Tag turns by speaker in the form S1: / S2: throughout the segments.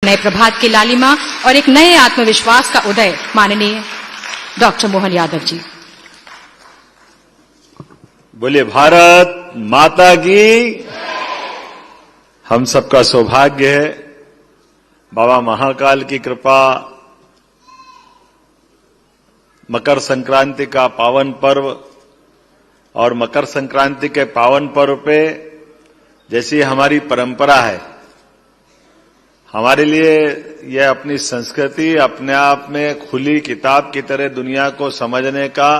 S1: नए प्रभात की लालिमा और एक नए आत्मविश्वास का उदय माननीय डॉक्टर मोहन यादव जी।
S2: बोलिए भारत माता की। हम सबका सौभाग्य है बाबा महाकाल की कृपा, मकर संक्रांति का पावन पर्व और मकर संक्रांति के पावन पर्व पे जैसी हमारी परंपरा है, हमारे लिए यह अपनी संस्कृति अपने आप में खुली किताब की तरह दुनिया को समझने का,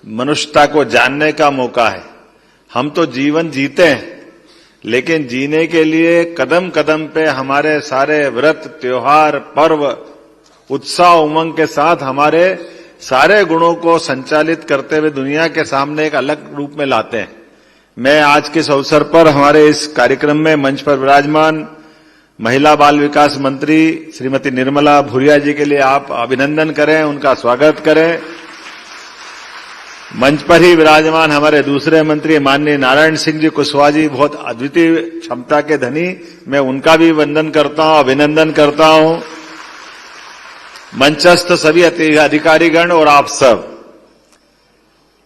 S2: मनुष्यता को जानने का मौका है। हम तो जीवन जीते हैं, लेकिन जीने के लिए कदम कदम पे हमारे सारे व्रत, त्योहार, पर्व उत्साह उमंग के साथ हमारे सारे गुणों को संचालित करते हुए दुनिया के सामने एक अलग रूप में लाते हैं। मैं आज के इस अवसर पर हमारे इस कार्यक्रम में मंच पर विराजमान महिला बाल विकास मंत्री श्रीमती निर्मला भूरिया जी के लिए आप अभिनंदन करें, उनका स्वागत करें। मंच पर ही विराजमान हमारे दूसरे मंत्री माननीय नारायण सिंह जी कुशवाहा जी, बहुत अद्वितीय क्षमता के धनी, मैं उनका भी वंदन करता हूं, अभिनंदन करता हूं। मंचस्थ सभी अधिकारीगण और आप सब,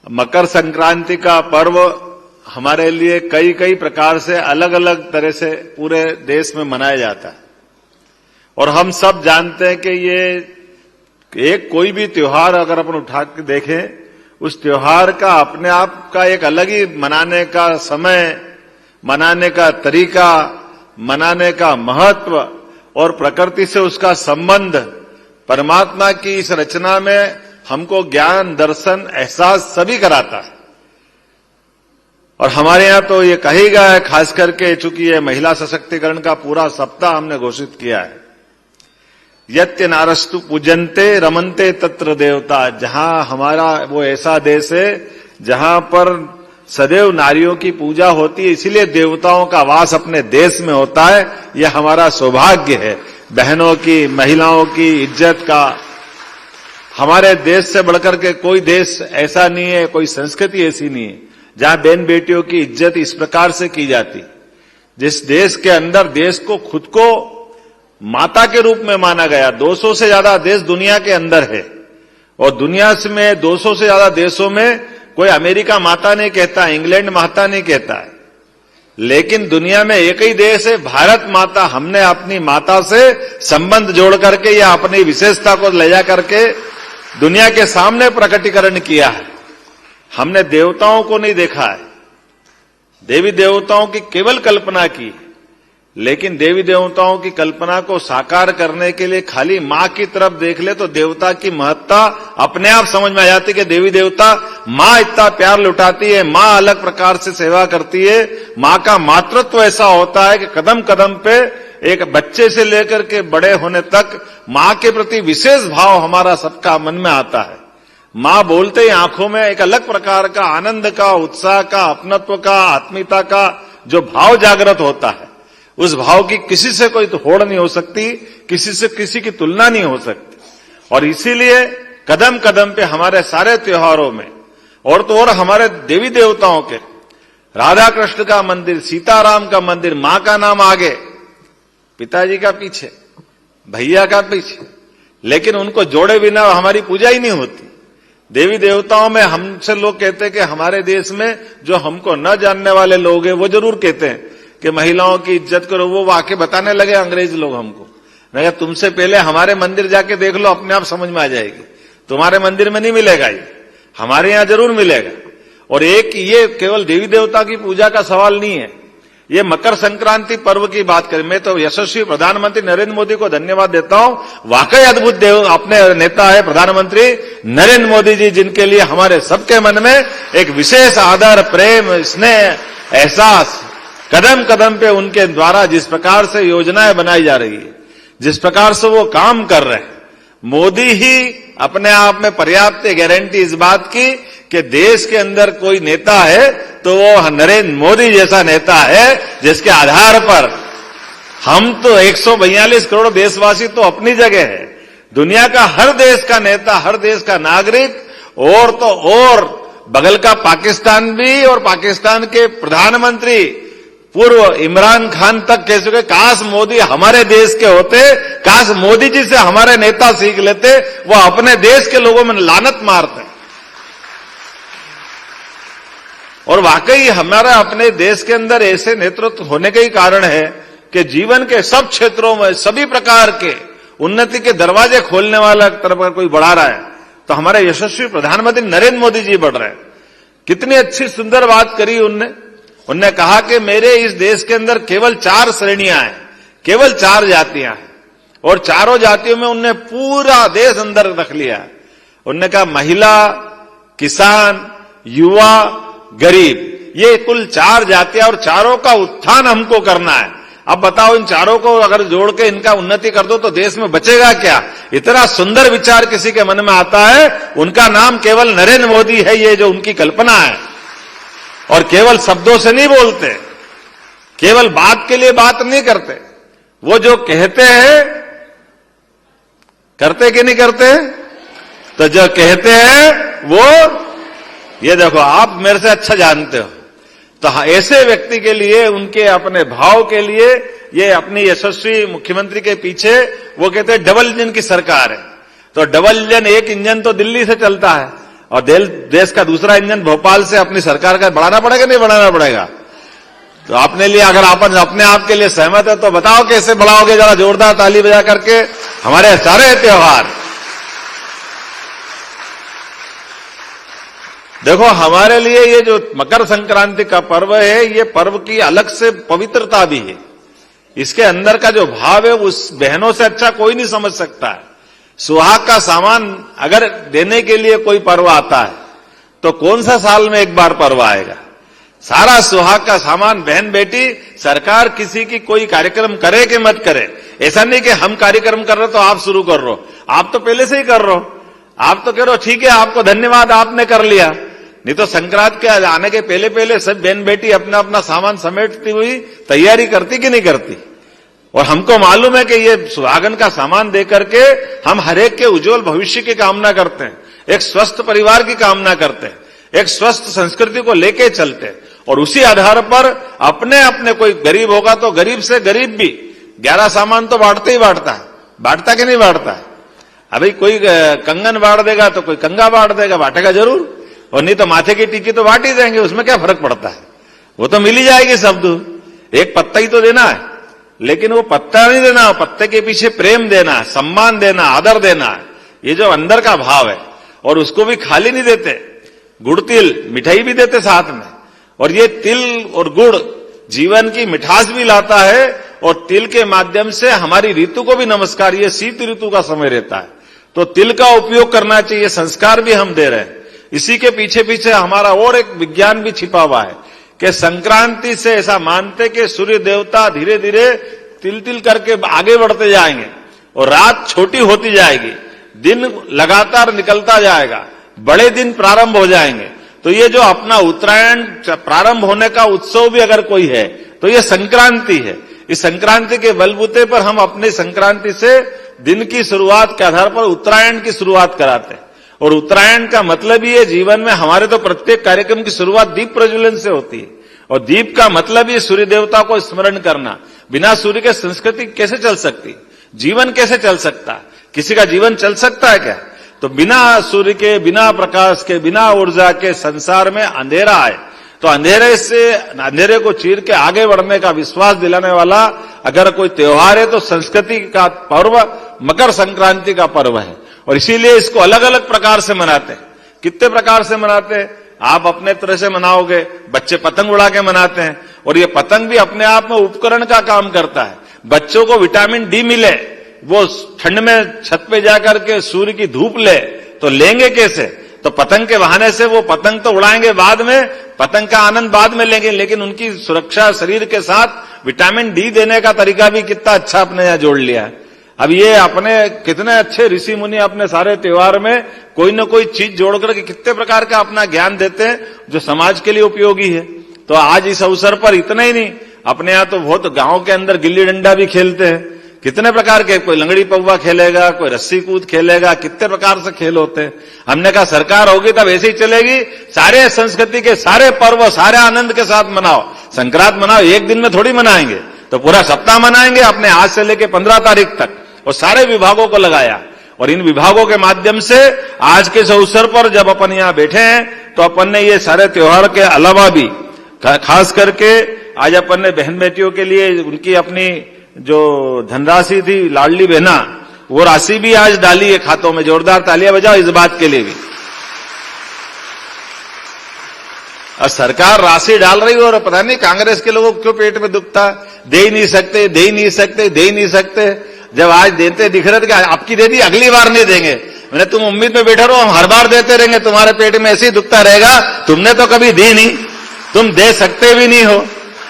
S2: मकर संक्रांति का पर्व हमारे लिए कई प्रकार से अलग अलग तरह से पूरे देश में मनाया जाता है और हम सब जानते हैं कि ये एक कोई भी त्योहार अगर अपन उठा के देखें, उस त्योहार का अपने आप का एक अलग ही मनाने का समय, मनाने का तरीका, मनाने का महत्व और प्रकृति से उसका संबंध, परमात्मा की इस रचना में हमको ज्ञान, दर्शन, एहसास सभी कराता है। और हमारे यहां तो ये कही गया है, खास करके चूंकि ये महिला सशक्तिकरण का पूरा सप्ताह हमने घोषित किया है, यत्य नारस्तु पूजन्ते रमन्ते तत्र देवता। जहां हमारा वो ऐसा देश है जहां पर सदैव नारियों की पूजा होती है, इसीलिए देवताओं का वास अपने देश में होता है। यह हमारा सौभाग्य है, बहनों की, महिलाओं की इज्जत का। हमारे देश से बढ़कर के कोई देश ऐसा नहीं है, कोई संस्कृति ऐसी नहीं है जहां बहन बेटियों की इज्जत इस प्रकार से की जाती। जिस देश के अंदर देश को खुद को माता के रूप में माना गया, 200 से ज्यादा देश दुनिया के अंदर है और दुनिया में 200 से ज्यादा देशों में कोई अमेरिका माता नहीं कहता, इंग्लैंड माता नहीं कहता है, लेकिन दुनिया में एक ही देश है भारत माता। हमने अपनी माता से संबंध जोड़ करके या अपनी विशेषता को ले जा करके दुनिया के सामने प्रकटीकरण किया है। हमने देवताओं को नहीं देखा है, देवी देवताओं की केवल कल्पना की, लेकिन देवी देवताओं की कल्पना को साकार करने के लिए खाली मां की तरफ देख ले तो देवता की महत्ता अपने आप समझ में आ जाती कि देवी देवता, मां इतना प्यार लुटाती है, मां अलग प्रकार से सेवा करती है। मां का मातृत्व ऐसा होता है कि कदम कदम पे एक बच्चे से लेकर के बड़े होने तक मां के प्रति विशेष भाव हमारा सबका मन में आता है। मां बोलते ही आंखों में एक अलग प्रकार का आनंद का, उत्साह का, अपनत्व का, आत्मीयता का जो भाव जागृत होता है, उस भाव की किसी से कोई होड़ नहीं हो सकती, किसी से किसी की तुलना नहीं हो सकती। और इसीलिए कदम कदम पे हमारे सारे त्योहारों में और तो और हमारे देवी देवताओं के, राधा कृष्ण का मंदिर, सीताराम का मंदिर, मां का नाम आगे, पिताजी का पीछे, भैया का पीछे, लेकिन उनको जोड़े बिना हमारी पूजा ही नहीं होती। देवी देवताओं में हमसे लोग कहते हैं कि हमारे देश में जो हमको न जानने वाले लोग हैं वो जरूर कहते हैं कि महिलाओं की इज्जत करो। वो वाकई बताने लगे अंग्रेज लोग हमको, मैं कहा तुमसे पहले हमारे मंदिर जाके देख लो, अपने आप समझ में आ जाएगी। तुम्हारे मंदिर में नहीं मिलेगा, ये हमारे यहां जरूर मिलेगा। और एक ये केवल देवी देवता की पूजा का सवाल नहीं है, ये मकर संक्रांति पर्व की बात करें, मैं तो यशस्वी प्रधानमंत्री नरेंद्र मोदी को धन्यवाद देता हूं। वाकई अद्भुत अपने नेता है प्रधानमंत्री नरेंद्र मोदी जी, जिनके लिए हमारे सबके मन में एक विशेष आदर, प्रेम, स्नेह, एहसास, कदम कदम पे उनके द्वारा जिस प्रकार से योजनाएं बनाई जा रही है, जिस प्रकार से वो काम कर रहे हैं, मोदी ही अपने आप में पर्याप्त गारंटी इस बात की कि देश के अंदर कोई नेता है तो वो नरेंद्र मोदी जैसा नेता है, जिसके आधार पर हम तो 142 करोड़ देशवासी तो अपनी जगह है, दुनिया का हर देश का नेता, हर देश का नागरिक और तो और बगल का पाकिस्तान भी, और पाकिस्तान के प्रधानमंत्री पूर्व इमरान खान तक कह चुके, काश मोदी हमारे देश के होते, काश मोदी जी से हमारे नेता सीख लेते, वो अपने देश के लोगों में लानत मारते। और वाकई हमारा अपने देश के अंदर ऐसे नेतृत्व होने का ही कारण है कि जीवन के सब क्षेत्रों में सभी प्रकार के उन्नति के दरवाजे खोलने वाला तरफ अगर कोई बढ़ा रहा है तो हमारे यशस्वी प्रधानमंत्री नरेंद्र मोदी जी बढ़ रहे हैं। कितनी अच्छी सुंदर बात करी उनने कहा कि मेरे इस देश के अंदर केवल 4 श्रेणियां हैं, केवल 4 जातियां हैं, और चारों जातियों में उनने पूरा देश अंदर रख लिया है। उनने कहा महिला, किसान, युवा, गरीब, ये कुल 4 जातियां, और चारों का उत्थान हमको करना है। अब बताओ, इन चारों को अगर जोड़ के इनका उन्नति कर दो तो देश में बचेगा क्या? इतना सुंदर विचार किसी के मन में आता है, उनका नाम केवल नरेंद्र मोदी है। ये जो उनकी कल्पना है, और केवल शब्दों से नहीं बोलते, केवल बात के लिए बात नहीं करते, वो जो कहते हैं करते कि नहीं करते? तो जो कहते हैं वो, ये देखो, आप मेरे से अच्छा जानते हो। तो ऐसे व्यक्ति के लिए, उनके अपने भाव के लिए, ये अपनी यशस्वी मुख्यमंत्री के पीछे वो कहते हैं डबल इंजन की सरकार है। तो डबल इंजन, एक इंजन तो दिल्ली से चलता है और देश का दूसरा इंजन भोपाल से अपनी सरकार का बढ़ाना पड़ेगा, नहीं बढ़ाना पड़ेगा? तो अपने लिए, अगर आप अपने आप के लिए सहमत है तो बताओ कैसे बढ़ाओगे? जरा जोरदार ताली बजा करके हमारे सारे त्योहार। देखो, हमारे लिए ये जो मकर संक्रांति का पर्व है, ये पर्व की अलग से पवित्रता भी है। इसके अंदर का जो भाव है, उस बहनों से अच्छा कोई नहीं समझ सकता है। सुहाग का सामान अगर देने के लिए कोई पर्व आता है तो कौन सा साल में एक बार पर्व आएगा? सारा सुहाग का सामान बहन बेटी, सरकार किसी की कोई कार्यक्रम करे कि मत करे, ऐसा नहीं कि हम कार्यक्रम कर रहे तो आप शुरू कर रहे हो। आप तो पहले से ही कर रहे हो, आप तो कह रहे हो ठीक है, आपको धन्यवाद, आपने कर लिया। नहीं तो संक्रांत के आने के पहले पहले सब बहन बेटी अपना अपना सामान समेटती हुई तैयारी करती कि नहीं करती? और हमको मालूम है कि ये सुहागन का सामान दे करके हम हरेक के उज्जवल भविष्य की कामना करते हैं, एक स्वस्थ परिवार की कामना करते हैं, एक स्वस्थ संस्कृति को लेके चलते हैं। और उसी आधार पर अपने अपने, कोई गरीब होगा तो गरीब से गरीब भी 11 सामान तो बांटते ही बांटता है, बांटता कि नहीं बांटता है? अभी कोई कंगन बांट देगा तो कोई कंगा बांट देगा, बांटेगा जरूर। और नहीं तो माथे की टीकी तो बांट ही देंगे, उसमें क्या फर्क पड़ता है? वो तो मिल ही जाएगी शब्द। एक पत्ता ही तो देना है, लेकिन वो पत्ता नहीं देना, पत्ते के पीछे प्रेम देना, सम्मान देना, आदर देना है, ये जो अंदर का भाव है। और उसको भी खाली नहीं देते, गुड़ तिल मिठाई भी देते साथ में। और ये तिल और गुड़ जीवन की मिठास भी लाता है, और तिल के माध्यम से हमारी ऋतु को भी नमस्कार, ये शीत ऋतु का समय रहता है तो तिल का उपयोग करना चाहिए, संस्कार भी हम दे रहे हैं। इसी के पीछे पीछे हमारा और एक विज्ञान भी छिपा हुआ है कि संक्रांति से ऐसा मानते कि सूर्य देवता धीरे धीरे तिल तिल करके आगे बढ़ते जाएंगे और रात छोटी होती जाएगी, दिन लगातार निकलता जाएगा, बड़े दिन प्रारंभ हो जाएंगे। तो ये जो अपना उत्तरायण प्रारंभ होने का उत्सव भी अगर कोई है तो ये संक्रांति है। इस संक्रांति के बलबूते पर हम अपनी संक्रांति से दिन की शुरुआत के आधार पर उत्तरायण की शुरुआत कराते हैं। और उत्तरायण का मतलब ही है, जीवन में हमारे तो प्रत्येक कार्यक्रम की शुरुआत दीप प्रज्वलन से होती है, और दीप का मतलब ही सूर्य देवता को स्मरण करना। बिना सूर्य के संस्कृति कैसे चल सकती? जीवन कैसे चल सकता है? किसी का जीवन चल सकता है क्या? तो बिना सूर्य के, बिना प्रकाश के, बिना ऊर्जा के संसार में अंधेरा है। तो अंधेरे को चीर के आगे बढ़ने का विश्वास दिलाने वाला अगर कोई त्योहार है तो संस्कृति का पर्व मकर संक्रांति का पर्व है। और इसीलिए इसको अलग अलग प्रकार से मनाते हैं। कितने प्रकार से मनाते हैं? आप अपने तरह से मनाओगे, बच्चे पतंग उड़ा के मनाते हैं, और ये पतंग भी अपने आप में उपकरण का काम करता है। बच्चों को विटामिन डी मिले, वो ठंड में छत पे जाकर के सूर्य की धूप ले, तो लेंगे कैसे? तो पतंग के बहाने से वो पतंग तो उड़ाएंगे बाद में, पतंग का आनंद बाद में लेंगे, लेकिन उनकी सुरक्षा शरीर के साथ विटामिन डी देने का तरीका भी कितना अच्छा अपने यहां जोड़ लिया है। अब ये अपने कितने अच्छे ऋषि मुनि अपने सारे त्योहार में कोई न कोई चीज जोड़ करके कितने प्रकार का अपना ज्ञान देते हैं जो समाज के लिए उपयोगी है। तो आज इस अवसर पर इतना ही नहीं, अपने यहां तो बहुत गांव के अंदर गिल्ली डंडा भी खेलते हैं। कितने प्रकार के, कोई लंगड़ी पौवा खेलेगा, कोई रस्सी कूद खेलेगा, कितने प्रकार से खेल होते हैं। हमने कहा सरकार होगी तब ऐसे ही चलेगी, सारे संस्कृति के सारे पर्व सारे आनंद के साथ मनाओ। संक्रांत मनाओ, एक दिन में थोड़ी मनाएंगे, तो पूरा सप्ताह मनाएंगे अपने आज से लेकर 15 तारीख तक। और सारे विभागों को लगाया और इन विभागों के माध्यम से आज के इस अवसर पर जब अपन यहां बैठे हैं तो अपन ने ये सारे त्योहार के अलावा भी खास करके आज अपन ने बहन बेटियों के लिए उनकी अपनी जो धनराशि थी लाडली बहना, वो राशि भी आज डाली है खातों में। जोरदार तालियां बजाओ इस बात के लिए भी। और सरकार राशि डाल रही हो और पता नहीं कांग्रेस के लोगों को क्यों पेट में दुखता, दे ही नहीं सकते, दे ही नहीं सकते, दे ही नहीं सकते। जब आज देते दिख रहे थे कि आपकी दे दी, अगली बार नहीं देंगे। मैंने तुम उम्मीद में बैठे रहो, हम हर बार देते रहेंगे, तुम्हारे पेट में ऐसे ही दुखता रहेगा। तुमने तो कभी दी नहीं, तुम दे सकते भी नहीं हो,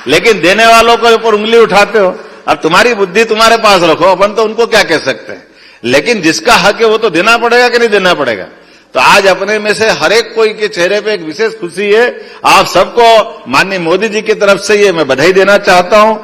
S2: लेकिन देने वालों के ऊपर उंगली उठाते हो। अब तुम्हारी बुद्धि तुम्हारे पास रखो, अपन तो उनको क्या कह सकते हैं, लेकिन जिसका हक है वो तो देना पड़ेगा कि नहीं देना पड़ेगा। तो आज अपने में से हर एक कोई के चेहरे पे एक विशेष खुशी है। आप सबको माननीय मोदी जी की तरफ से ये मैं बधाई देना चाहता हूं।